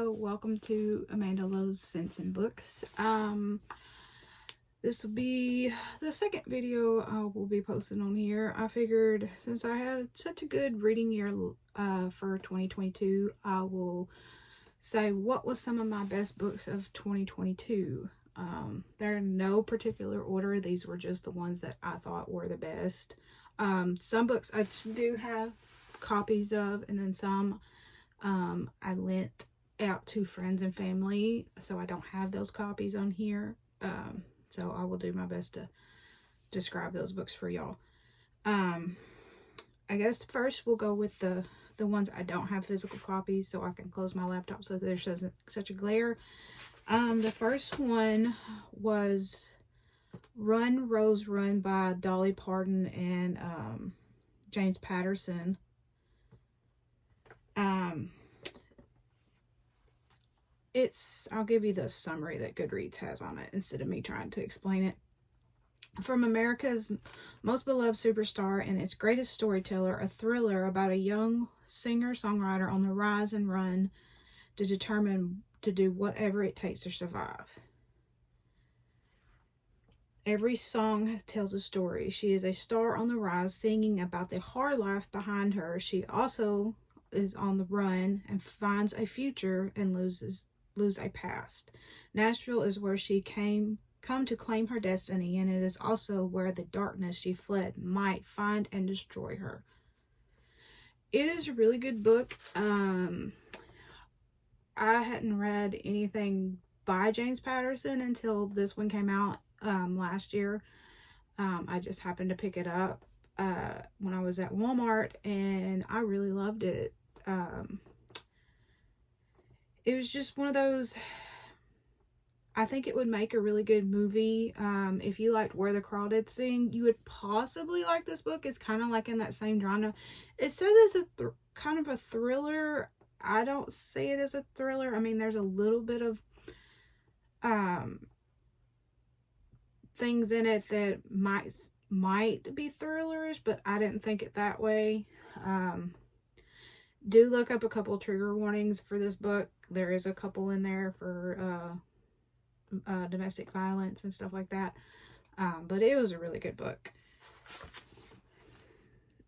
Welcome to Amanda Lowe's Scents and Books. This will be the second video I will be posting on here. I figured since I had such a good reading year for 2022, I will say what was some of my best books of 2022. They're in no particular order. These were just the ones that I thought were the best. Some books I do have copies of, and then some I lent out to friends and family, so I don't have those copies on here. So I will do my best to describe those books for y'all. I guess first we'll go with the ones I don't have physical copies, so I can close my laptop so there's isn't such a glare. The first one was Run, Rose, Run by Dolly Parton and James Patterson. I'll give you the summary that Goodreads has on it instead of me trying to explain it. From America's most beloved superstar and its greatest storyteller, a thriller about a young singer-songwriter on the rise and run to determine to do whatever it takes to survive. Every song tells a story. She is a star on the rise, singing about the hard life behind her. She also is on the run and finds a future and lose a past. Nashville is where she come to claim her destiny, and it is also where the darkness she fled might find and destroy her. It is a really good book. I hadn't read anything by James Patterson until this one came out last year. I just happened to pick it up when I was at Walmart, and I really loved it. It was just one of those, I think it would make a really good movie. If you liked Where the Crawdads Sing, you would possibly like this book. It's kind of like in that same genre. It says it's a kind of a thriller. I don't see it as a thriller. I mean, there's a little bit of things in it that might be thrillerish, but I didn't think it that way. Do look up a couple trigger warnings for this book. There is a couple in there for domestic violence and stuff like that. But it was a really good book.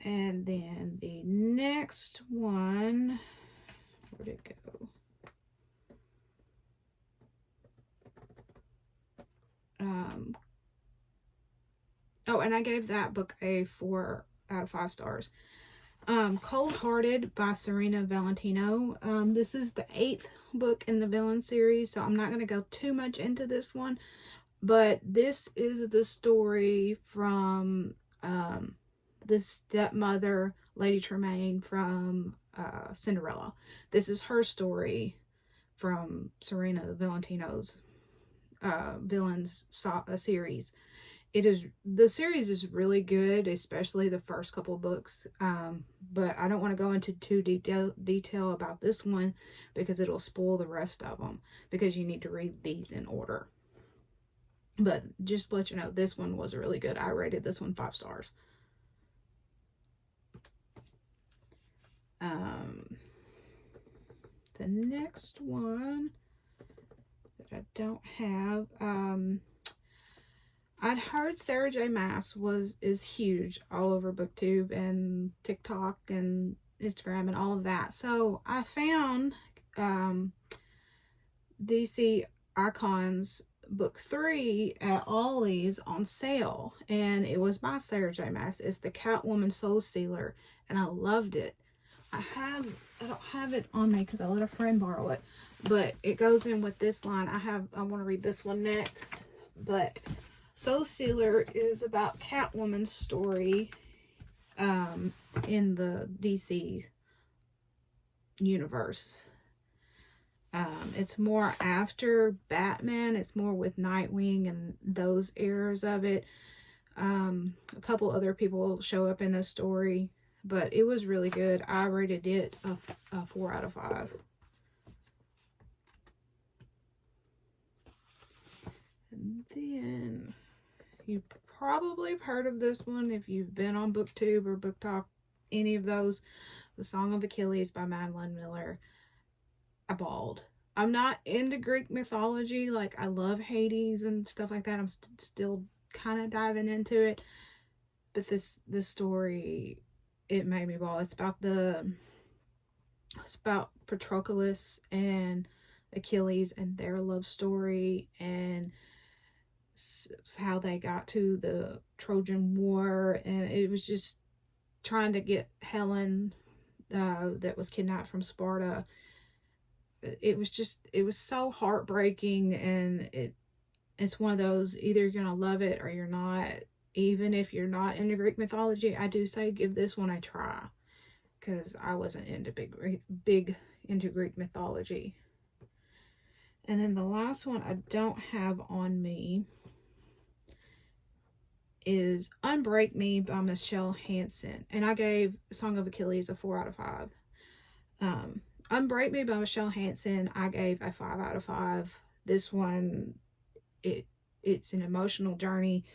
And then the next one, where'd it go? Oh, and I gave that book a 4 out of 5 stars. Cold Hearted by Serena Valentino. This is the 8th book in the Villain series, so I'm not going to go too much into this one, but this is the story from the stepmother, Lady Tremaine, from Cinderella. This is her story from Serena Valentino's Villains series. The series is really good, especially the first couple books, but I don't want to go into too detail about this one because it'll spoil the rest of them, because you need to read these in order. But just to let you know, this one was really good. I rated this one 5 stars. The next one that I don't have, I'd heard Sarah J Maas is huge all over BookTube and TikTok and Instagram and all of that. So I found DC Icons book 3 at Ollie's on sale, and it was by Sarah J Maas. It's the Catwoman Soul Stealer, and I loved it. I don't have it on me because I let a friend borrow it, but it goes in with this line. I want to read this one next, but Soul Stealer is about Catwoman's story in the DC universe. It's more after Batman. It's more with Nightwing and those eras of it. A couple other people show up in this story, but it was really good. I rated it a 4 out of 5. And then you probably have heard of this one if you've been on BookTube or BookTok, any of those. The Song of Achilles by Madeline Miller. I bawled. I'm not into Greek mythology. Like, I love Hades and stuff like that. I'm still kind of diving into it. But this story, it made me bawl. It's about Patroclus and Achilles and their love story, and how they got to the Trojan War. And it was just trying to get Helen, that was kidnapped from Sparta. It was so heartbreaking, and it's one of those, either you're gonna love it or you're not. Even if you're not into Greek mythology, I do say give this one a try, because I wasn't into big into Greek mythology. And then the last one I don't have on me is Unbreak Me by Michelle Hansen, and I gave Song of Achilles a 4 out of 5. Unbreak Me by Michelle Hansen, I gave a 5 out of 5. This one, it's an emotional journey.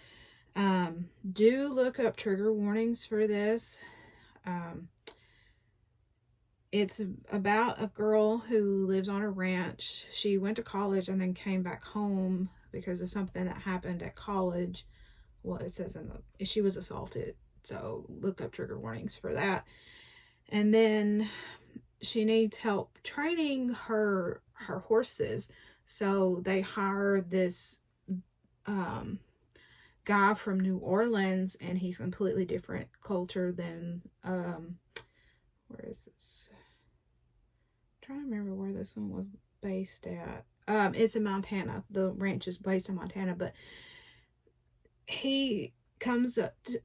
Do look up trigger warnings for this. It's about a girl who lives on a ranch. She went to college and then came back home because of something that happened at college. Well, it says she was assaulted. So look up trigger warnings for that. And then she needs help training her horses. So they hire this guy from New Orleans, and he's completely different culture than where is this? I'm trying to remember where this one was based at. It's in Montana. The ranch is based in Montana, but he comes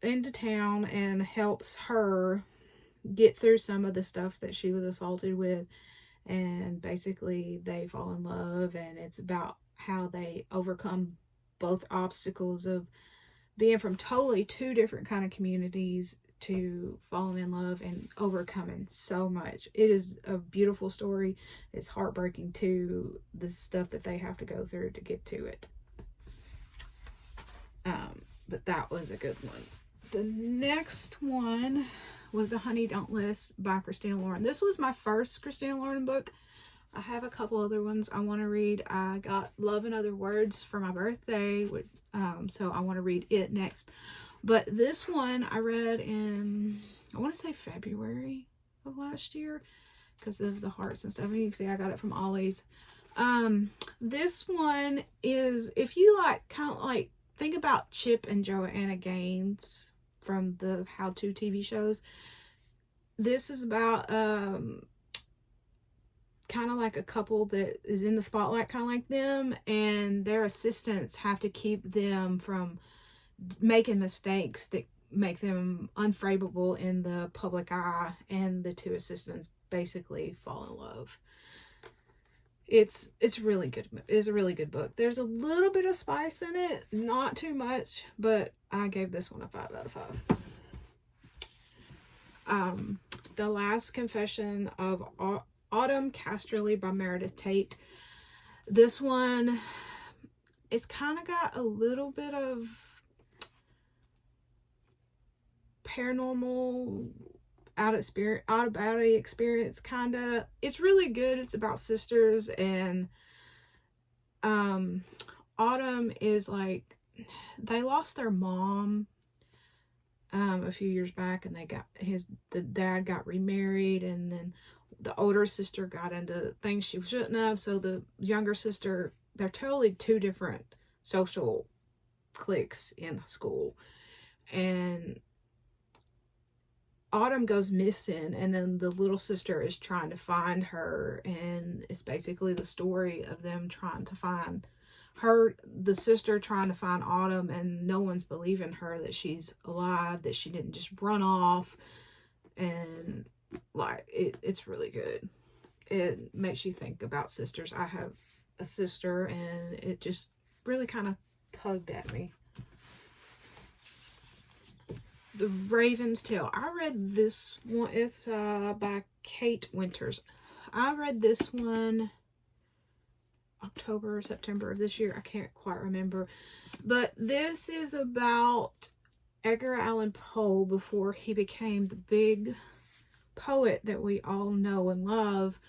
into town and helps her get through some of the stuff that she was assaulted with, and basically they fall in love, and it's about how they overcome both obstacles of being from totally two different kind of communities to falling in love and overcoming so much. It is a beautiful story. It's heartbreaking too, the stuff that they have to go through to get to it. But that was a good one. The next one was The Honey Don't List by Christina Lauren. This was my first Christina Lauren book. I have a couple other ones I want to read. I got Love and Other Words for my birthday, so I want to read it next. But this one I read in, I want to say February of last year, because of the hearts and stuff. And you can see I got it from Ollie's. This one is, if you like, kind of like, think about Chip and Joanna Gaines from the How To TV shows. This is about kind of like a couple that is in the spotlight, kind of like them, and their assistants have to keep them from making mistakes that make them unfavorable in the public eye, and the two assistants basically fall in love. It's really good. It's a really good book. There's a little bit of spice in it, not too much, but I gave this one a 5 out of 5. The Last Confession of Autumn Casterly by Meredith Tate. This one, it's kind of got a little bit of paranormal, out of body experience, kind of. It's really good. It's about sisters, and Autumn is like, they lost their mom a few years back, and the dad got remarried, and then the older sister got into things she shouldn't have, so the younger sister, they're totally two different social cliques in school, and Autumn goes missing, and then the little sister is trying to find her, and it's basically the story of them trying to find her, the sister trying to find Autumn, and no one's believing her that she's alive, that she didn't just run off. And like, it's really good. It makes you think about sisters. I have a sister, and it just really kind of tugged at me. The Raven's Tale. I read this one. It's by Kate Winters. I read this one October or September of this year. I can't quite remember. But this is about Edgar Allan Poe before he became the big poet that we all know and love.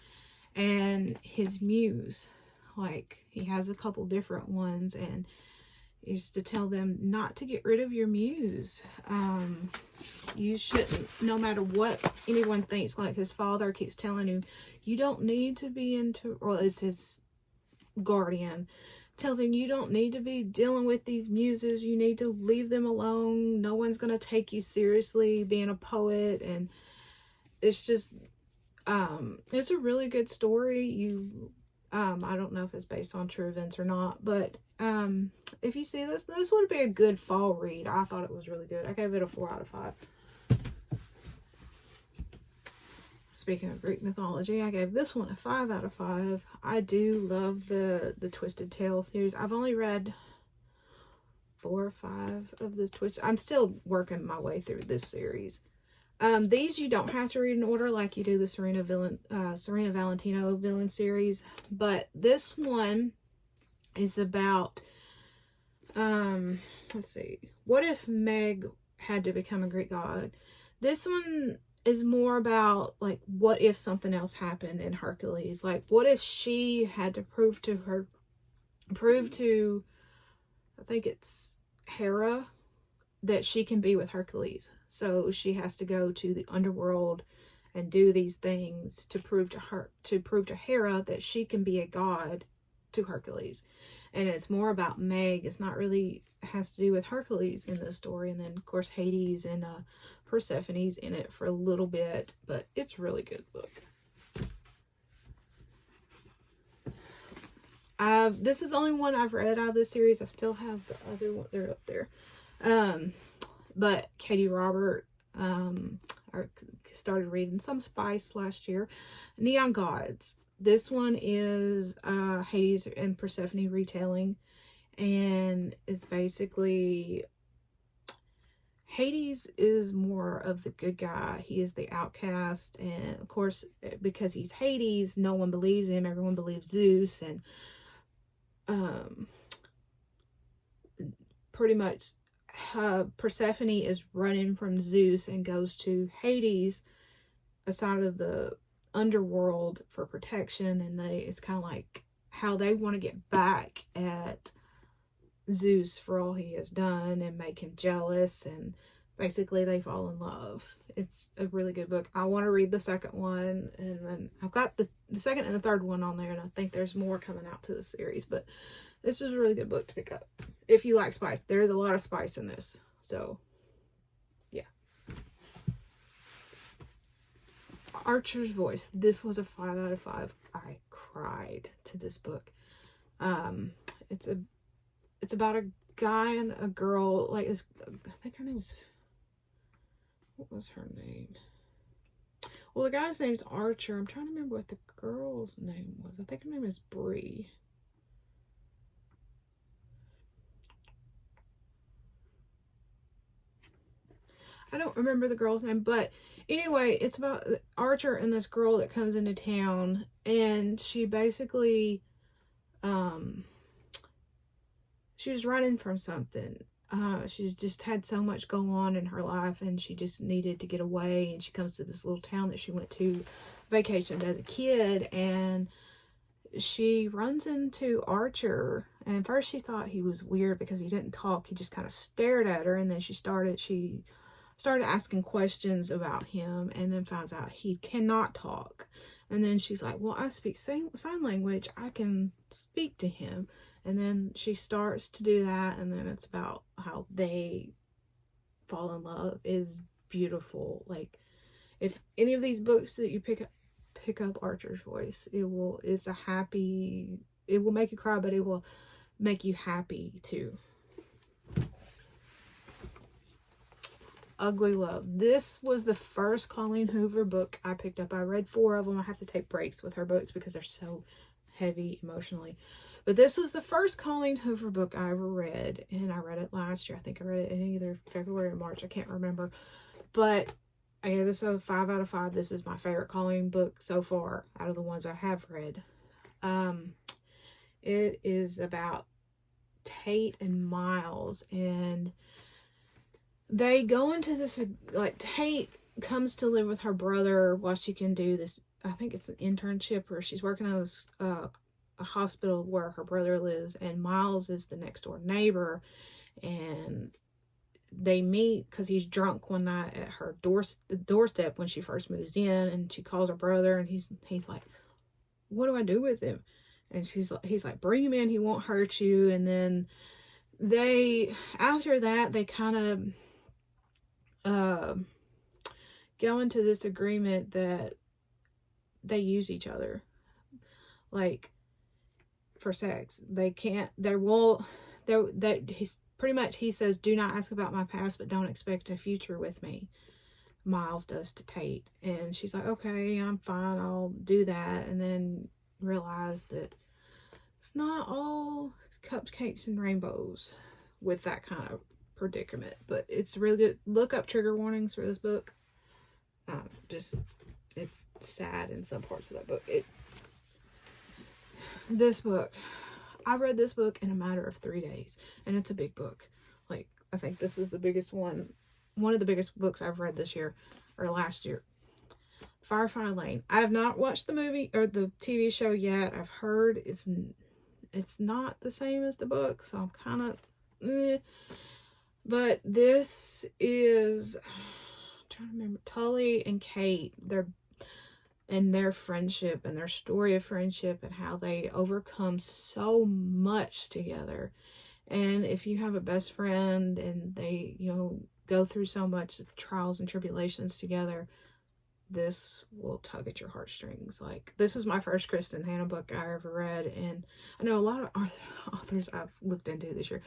and his muse. Like, he has a couple different ones, and is to tell them not to get rid of your muse. You shouldn't, no matter what anyone thinks. Like, his father keeps telling him, you don't need to be into, or is his guardian, tells him, you don't need to be dealing with these muses. You need to leave them alone. No one's going to take you seriously being a poet. And it's just, it's a really good story. I don't know if it's based on true events or not, but if you see this would be a good fall read. I thought it was really good. I gave it a 4 out of 5. Speaking of Greek mythology, I gave this one a 5 out of 5. I do love the Twisted Tale series. I've only read 4 or 5 of this Twisted. I'm still working my way through this series. These you don't have to read in order like you do the Serena Valentino villain series, but this one is about, let's see, what if Meg had to become a Greek god? This one is more about, like, what if something else happened in Hercules? Like, what if she had to prove to, I think it's Hera, that she can be with Hercules. So she has to go to the underworld and do these things to prove to Hera that she can be a god to Hercules. And it's more about Meg. It's not really has to do with Hercules in this story. And then of course Hades and Persephone's in it for a little bit, but it's a really good book. This is the only one I've read out of this series. I still have the other one. They're up there. But Katie Robert started reading some Spice last year. Neon Gods. This one is Hades and Persephone retelling, and it's basically Hades is more of the good guy. He is the outcast, and of course, because he's Hades, no one believes him. Everyone believes Zeus, and pretty much Persephone is running from Zeus and goes to Hades, a side of the underworld, for protection. And it's kind of like how they want to get back at Zeus for all he has done and make him jealous, and basically they fall in love. It's a really good book. I want to read the second one, and then I've got the second and the third one on there, and I think there's more coming out to the series. But this is a really good book to pick up if you like spice. There is a lot of spice in this, so yeah. Archer's Voice. This was a 5 out of 5. I cried to this book. It's about a guy and a girl. Like, I think her name was, what was her name? Well, the guy's name's Archer. I'm trying to remember what the girl's name was. I think her name is Bree. I don't remember the girl's name, but anyway, it's about Archer and this girl that comes into town, and she basically, she was running from something. She's just had so much go on in her life, and she just needed to get away, and she comes to this little town that she went to vacation as a kid, and she runs into Archer, and first she thought he was weird because he didn't talk. He just kind of stared at her, and then she started asking questions about him, and then finds out he cannot talk. And then she's like, well, I speak sign language. I can speak to him. And then she starts to do that, and then it's about how they fall in love. Is beautiful. Like, if any of these books that you pick up Archer's Voice, it will make you cry, but it will make you happy too. Ugly Love. This was the first Colleen Hoover book I picked up. I read 4 of them. I have to take breaks with her books because they're so heavy emotionally. But this was the first Colleen Hoover book I ever read, and I read it last year. I think I read it in either February or March. I can't remember. But I gave this a 5 out of 5. This is my favorite Colleen book so far out of the ones I have read. It is about Tate and Miles, and they go into this, like, Tate comes to live with her brother while she can do this I think it's an internship where she's working at this, a hospital where her brother lives, and Miles is the next door neighbor, and they meet because he's drunk one night at her doorstep when she first moves in, and she calls her brother, and he's like, what do I do with him? And he's like, bring him in, he won't hurt you. And then after that, they kind of go into this agreement that they use each other, like, for sex. They can't, he's pretty much, he says, do not ask about my past, but don't expect a future with me. Miles does to Tate. And she's like, okay, I'm fine, I'll do that. And then realize that it's not all cupcakes and rainbows with that kind of predicament. But it's really good. Look up trigger warnings for this book. It's sad in some parts of that book. This book, I read this book in a matter of 3 days, and it's a big book. Like, I think this is the biggest one of the biggest books I've read this year, or last year. Firefly Lane. I have not watched the movie or the TV show yet. I've heard it's not the same as the book, so I'm kind of but this is, I'm trying to remember, Tully and Kate, their friendship and their story of friendship and how they overcome so much together. And if you have a best friend and they, go through so much trials and tribulations together, this will tug at your heartstrings. Like, this is my first Kristen Hanna book I ever read, and I know a lot of authors I've looked into this year,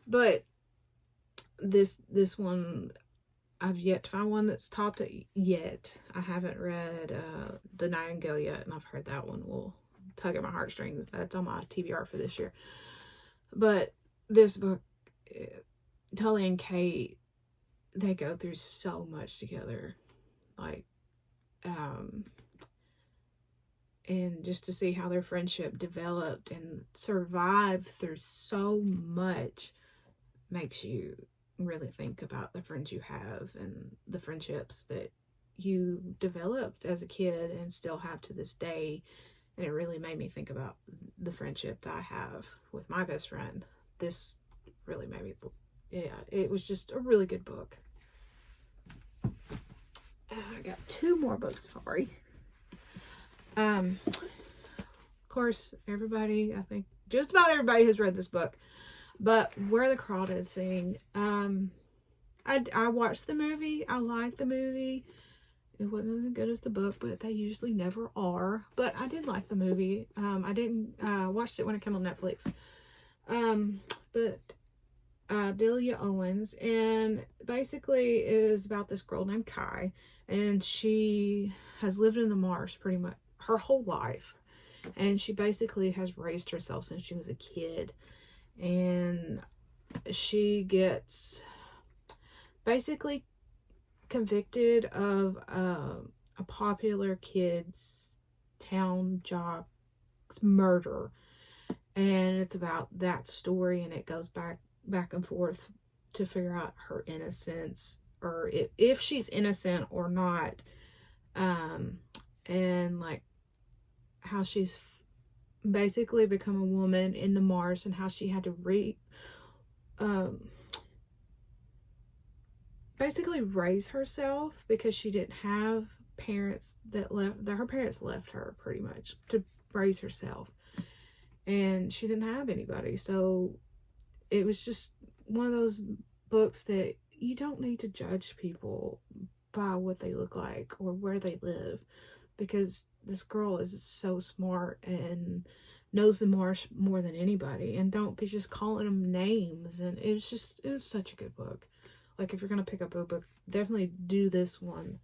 but this one, I've yet to find one that's topped it yet. I haven't read The Nightingale yet, and I've heard that one will tug at my heartstrings. That's on my TBR for this year. But this book, Tully and Kate, they go through so much together. Like, and just to see how their friendship developed and survived through so much makes you really think about the friends you have and the friendships that you developed as a kid and still have to this day. And it really made me think about the friendship that I have with my best friend. This really made me, it was just a really good book. I got 2 more books, sorry. Of course, everybody, I think just about everybody has read this book, but Where the Crawdads Sing. I watched the movie. I liked the movie. It wasn't as good as the book, but they usually never are. But I did like the movie. I didn't watched it when it came on Netflix. But Delia Owens, and basically is about this girl named Kai, and she has lived in the marsh pretty much her whole life, and she basically has raised herself since she was a kid, and she gets basically convicted of a popular kid's town jock's murder, and it's about that story, and it goes back and forth to figure out her innocence, or if she's innocent or not, and like how she's basically become a woman in the marsh, and how she had to basically raise herself because she didn't have parents that her parents left her pretty much to raise herself, and she didn't have anybody. So it was just one of those books that you don't need to judge people by what they look like or where they live, because this girl is so smart and knows the marsh more than anybody, and don't be just calling them names. And it was such a good book. Like, if you're gonna pick up a book, definitely do this one.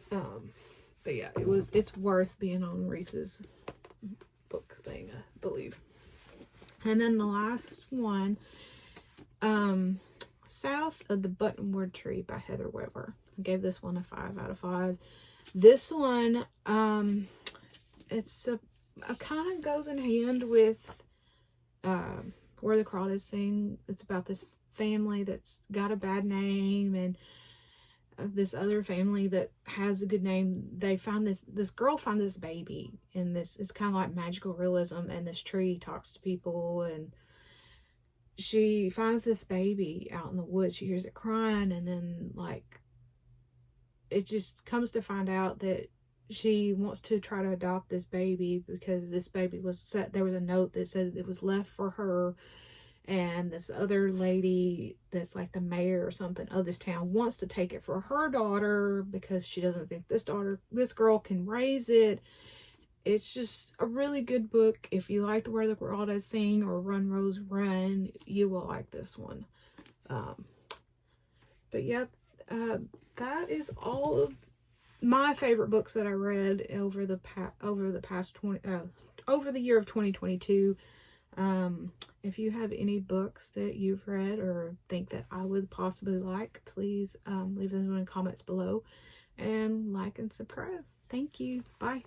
But yeah, it's worth being on Reese's book thing, I believe. And then the last one, South of the Buttonwood Tree by Heather Weber. I gave this one a 5 out of 5. This one, it's a kind of goes in hand with Where the Crawdads Sing. It's about this family that's got a bad name, and this other family that has a good name. They find this girl find this baby, and this is kind of like magical realism, and this tree talks to people, and she finds this baby out in the woods. She hears it crying, and then like it just comes to find out that she wants to try to adopt this baby because this baby was set. There was a note that said it was left for her, and this other lady that's like the mayor or something of this town wants to take it for her daughter because she doesn't think this girl can raise it. It's just a really good book. If you like The Where the Crawdads Sing or Run Rose Run, you will like this one. But yeah, that is all of my favorite books that I read over the year of 2022. If you have any books that you've read or think that I would possibly like, please leave them in the comments below, and like and subscribe. Thank you. Bye.